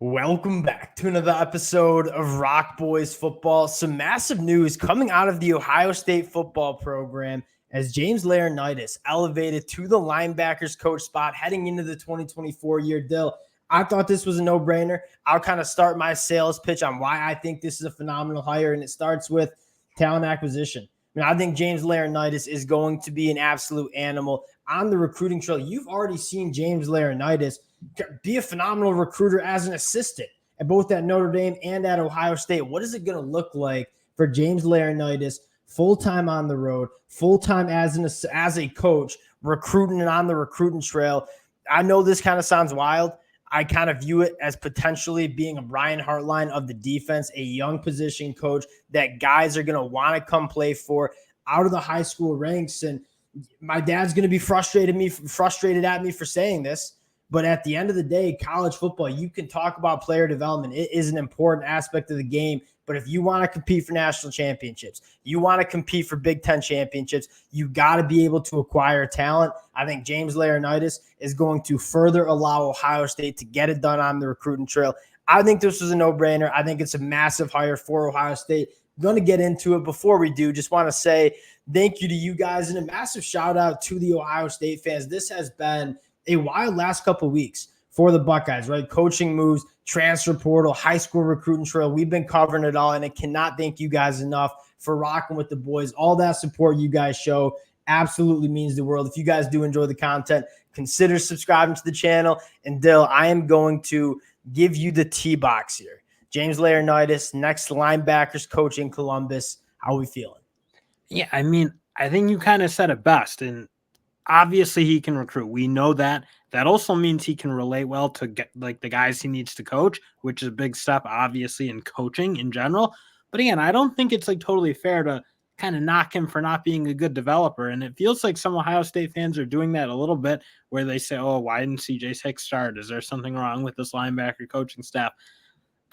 Welcome back to another episode of Rock Boys Football. Some massive news coming out of the Ohio State football program as James Laurinaitis elevated to the linebackers coach spot heading into the 2024 year. Dill, I thought this was a no-brainer. I'll kind of start my sales pitch on why I think this is a phenomenal hire, and it starts with talent acquisition. I think James Laurinaitis is going to be an absolute animal on the recruiting trail. You've already seen James Laurinaitis be a phenomenal recruiter as an assistant at both at Notre Dame and at Ohio State. What is it going to look like for James Laurinaitis full-time on the road, full-time as a coach, recruiting and on the recruiting trail? I know this kind of sounds wild. I kind of view it as potentially being a Brian Hartline of the defense, a young position coach that guys are going to want to come play for out of the high school ranks. And my dad's going to be frustrated at me for saying this. But at the end of the day, college football, you can talk about player development. It is an important aspect of the game. But if you want to compete for national championships, you want to compete for Big Ten championships, you got to be able to acquire talent. I think James Laurinaitis is going to further allow Ohio State to get it done on the recruiting trail. I think this was a no-brainer. I think it's a massive hire for Ohio State. I'm going to get into it. Before we do, just want to say thank you to you guys and a massive shout-out to the Ohio State fans. This has been a wild last couple of weeks for the Buckeyes, right? Coaching moves, transfer portal, high school recruiting trail. We've been covering it all, and I cannot thank you guys enough for rocking with the boys. All that support you guys show absolutely means the world. If you guys do enjoy the content, consider subscribing to the channel. And Dill, I am going to give you the T-box here. James Laurinaitis, next linebackers coach in Columbus. How are we feeling? Yeah, I think you kind of said it best. And obviously he can recruit. We know that. That also means he can relate well to get like the guys he needs to coach, which is a big step, obviously, in coaching in general. But again, I don't think it's like totally fair to kind of knock him for not being a good developer. And it feels like some Ohio State fans are doing that a little bit where they say, oh, why didn't CJ Hicks start? Is there something wrong with this linebacker coaching staff?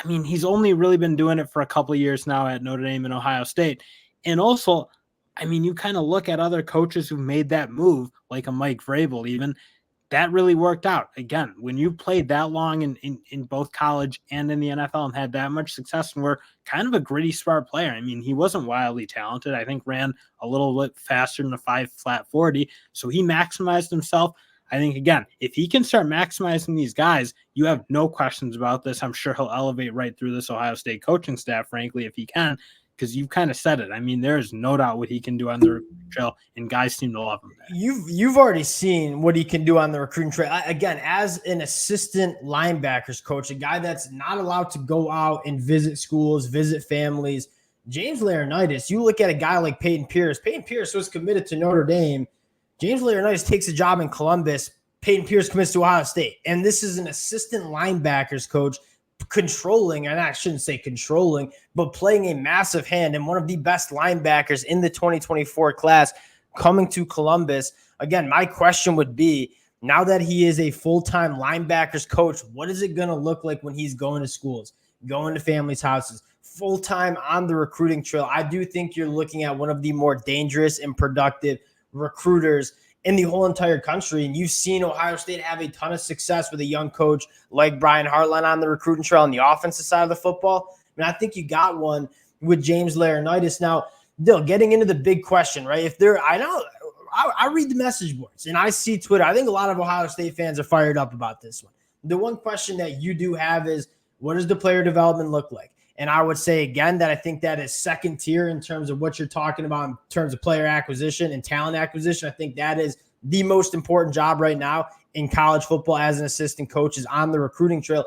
I mean, he's only really been doing it for a couple of years now at Notre Dame and Ohio State. And also, I mean, you kind of look at other coaches who made that move, like a Mike Vrabel even, that really worked out. Again, when you played that long in both college and in the NFL and had that much success and were kind of a gritty, smart player. I mean, he wasn't wildly talented. I think ran a little bit faster than a 5 40. So he maximized himself. I think, again, if he can start maximizing these guys, you have no questions about this. I'm sure he'll elevate right through this Ohio State coaching staff, frankly, if he can. Because you've kind of said it. I mean, there's no doubt what he can do on the recruiting trail, and guys seem to love him there. You've already seen what he can do on the recruiting trail. Again, as an assistant linebackers coach, a guy that's not allowed to go out and visit schools, visit families. James Laurinaitis, you look at a guy like Peyton Pierce. Peyton Pierce was committed to Notre Dame. James Laurinaitis takes a job in Columbus. Peyton Pierce commits to Ohio State. And this is an assistant linebackers coach controlling, and I shouldn't say controlling, but playing a massive hand in one of the best linebackers in the 2024 class coming to Columbus. Again, my question would be, now that he is a full-time linebackers coach, what is it going to look like when he's going to schools, going to families' houses, full-time on the recruiting trail? I do think you're looking at one of the more dangerous and productive recruiters in the whole entire country. And you've seen Ohio State have a ton of success with a young coach like Brian Hartline on the recruiting trail on the offensive side of the football. And I think you got one with James Laurinaitis. Now, Dill, getting into the big question, right? I read the message boards and I see Twitter. I think a lot of Ohio State fans are fired up about this one. The one question that you do have is, what does the player development look like? And I would say, again, that I think that is second tier in terms of what you're talking about in terms of player acquisition and talent acquisition. I think that is the most important job right now in college football as an assistant coach, is on the recruiting trail.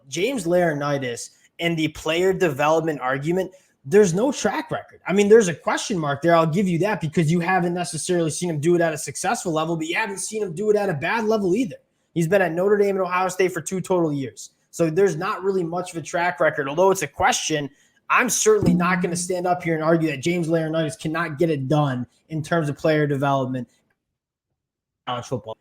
James Laurinaitis and the player development argument, there's no track record. I mean, there's a question mark there. I'll give you that, because you haven't necessarily seen him do it at a successful level, but you haven't seen him do it at a bad level either. He's been at Notre Dame and Ohio State for 2 total years. So there's not really much of a track record. Although it's a question, I'm certainly not going to stand up here and argue that James Laurinaitis cannot get it done in terms of player development in college football.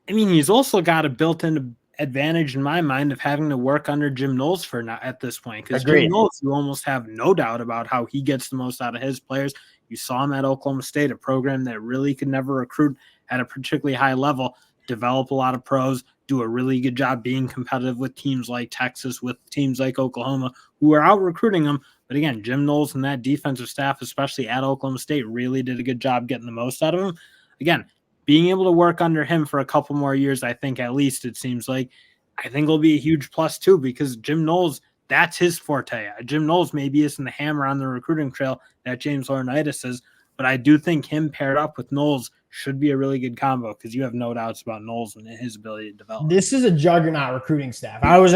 I mean, he's also got a built-in advantage in my mind of having to work under Jim Knowles for now at this point. Because Jim Knowles, you almost have no doubt about how he gets the most out of his players. You saw him at Oklahoma State, a program that really could never recruit at a particularly high level. develop a lot of pros, do a really good job being competitive with teams like Texas, with teams like Oklahoma, who are out recruiting them. But again, Jim Knowles and that defensive staff, especially at Oklahoma State, really did a good job getting the most out of him. Again, being able to work under him for a couple more years, I think at least it seems like, I think will be a huge plus too, because Jim Knowles, that's his forte. Jim Knowles maybe isn't the hammer on the recruiting trail that James Laurinaitis is, but I do think him paired up with Knowles should be a really good combo, because you have no doubts about Knowles and his ability to develop. This is a juggernaut recruiting staff. I was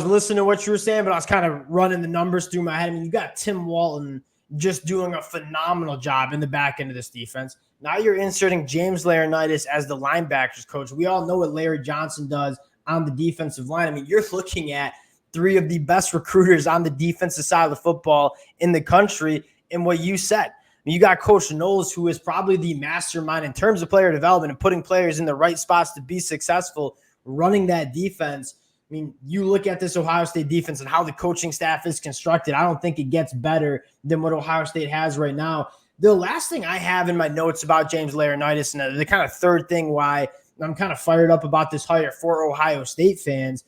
listening to what you were saying, but I was kind of running the numbers through my head. I mean, you got Tim Walton just doing a phenomenal job in the back end of this defense. Now you're inserting James Laurinaitis as the linebackers coach. We all know what Larry Johnson does on the defensive line. I mean, you're looking at three of the best recruiters on the defensive side of the football in the country. And what you said, I mean, you got Coach Knowles, who is probably the mastermind in terms of player development and putting players in the right spots to be successful, running that defense. I mean, you look at this Ohio State defense and how the coaching staff is constructed. I don't think it gets better than what Ohio State has right now. The last thing I have in my notes about James Laurinaitis, and the kind of third thing why I'm kind of fired up about this hire for Ohio State fans,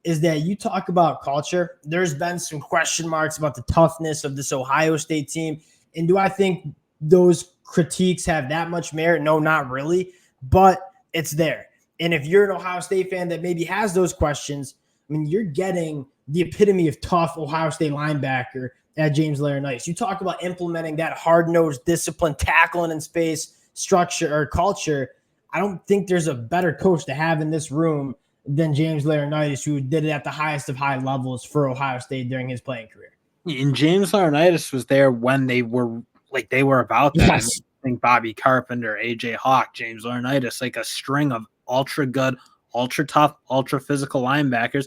is that you talk about culture. There's been some question marks about the toughness of this Ohio State team. And do I think those critiques have that much merit? No, not really, but it's there. And if you're an Ohio State fan that maybe has those questions, I mean, you're getting the epitome of tough Ohio State linebacker at James Laurinaitis. You talk about implementing that hard-nosed discipline, tackling in space, structure, or culture. I don't think there's a better coach to have in this room than James Laurinaitis, who did it at the highest of high levels for Ohio State during his playing career. And James Laurinaitis was there when they were about that. Yes. I think Bobby Carpenter, AJ Hawk, James Laurinaitis, like a string of ultra good, ultra tough, ultra physical linebackers.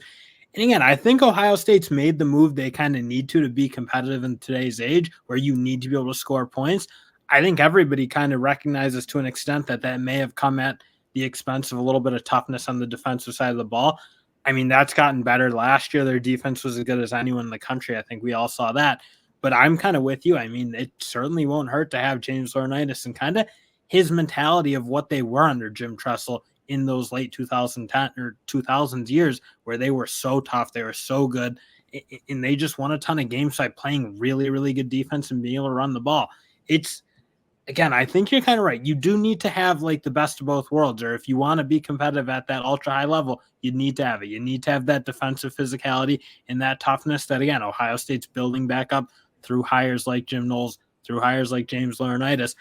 And again, I think Ohio State's made the move they kind of need to be competitive in today's age, where you need to be able to score points. I think everybody kind of recognizes to an extent that may have come at the expense of a little bit of toughness on the defensive side of the ball. I mean, that's gotten better. Last year, their defense was as good as anyone in the country. I think we all saw that. But I'm kind of with you. I mean, it certainly won't hurt to have James Laurinaitis and kind of his mentality of what they were under Jim Tressel in those late 2010 or 2000s years, where they were so tough, they were so good, and they just won a ton of games by playing really, really good defense and being able to run the ball. It's, again, I think you're kind of right. You do need to have like the best of both worlds, or if you want to be competitive at that ultra high level, you need to have it. You need to have that defensive physicality and that toughness that, again, Ohio State's building back up through hires like Jim Knowles, through hires like James Laurinaitis.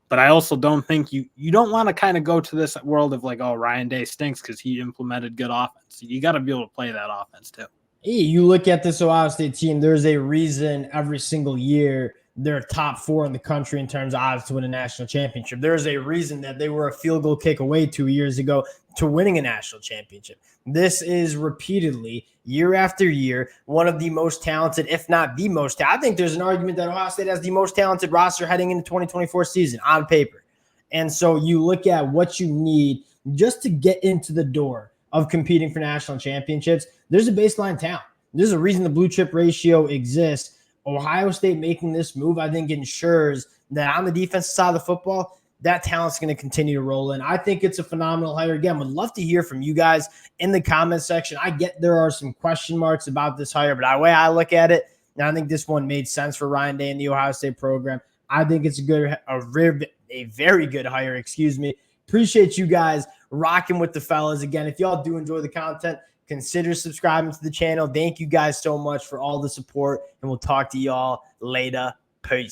But I also don't think you don't want to kind of go to this world of like, oh, Ryan Day stinks because he implemented good offense. You got to be able to play that offense too. You look at this Ohio State team, there's a reason every single year they're top 4 in the country in terms of odds to win a national championship. There's a reason that they were a field goal kick away 2 years ago to winning a national championship. This is repeatedly, year after year, one of the most talented, if not the most talented. I think there's an argument that Ohio State has the most talented roster heading into 2024 season on paper. And so you look at what you need just to get into the door of competing for national championships. There's a baseline talent. There's a reason the blue chip ratio exists. Ohio State making this move, I think, ensures that on the defensive side of the football, that talent's going to continue to roll in. I think it's a phenomenal hire. Again, would love to hear from you guys in the comment section. I get there are some question marks about this hire, but the way I look at it, and I think this one made sense for Ryan Day and the Ohio State program. I think it's a very good hire, excuse me. Appreciate you guys rocking with the fellas. Again, if y'all do enjoy the content, consider subscribing to the channel. Thank you guys so much for all the support, and we'll talk to y'all later. Peace.